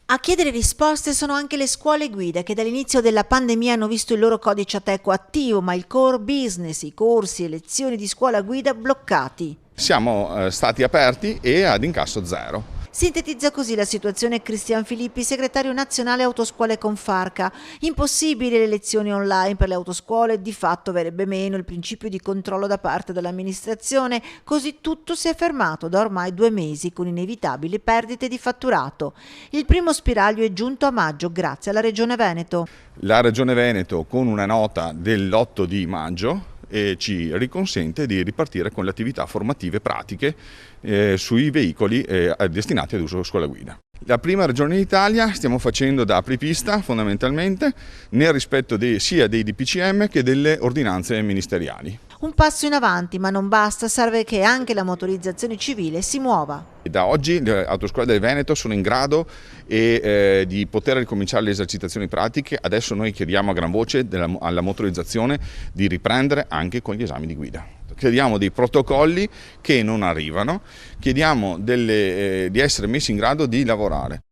A chiedere risposte sono anche le scuole guida che dall'inizio della pandemia hanno visto il loro codice Ateco attivo, ma il core business, i corsi e lezioni di scuola guida bloccati. Siamo stati aperti e ad incasso zero. Sintetizza così la situazione Cristian Filippi, segretario nazionale Autoscuole Confarca. Impossibili le lezioni online per le autoscuole, di fatto verrebbe meno il principio di controllo da parte dell'amministrazione, così tutto si è fermato da ormai 2 mesi con inevitabili perdite di fatturato. Il primo spiraglio è giunto a maggio grazie alla Regione Veneto. La Regione Veneto con una nota dell'8 di maggio ci riconsente di ripartire con le attività formative pratiche sui veicoli destinati ad uso scuola guida. La prima regione d'Italia stiamo facendo da apripista fondamentalmente nel rispetto sia dei DPCM che delle ordinanze ministeriali. Un passo in avanti, ma non basta, serve che anche la motorizzazione civile si muova. Da oggi le autoscuole del Veneto sono in grado di poter ricominciare le esercitazioni pratiche. Adesso noi chiediamo a gran voce alla motorizzazione di riprendere anche con gli esami di guida. Chiediamo dei protocolli che non arrivano, chiediamo di essere messi in grado di lavorare.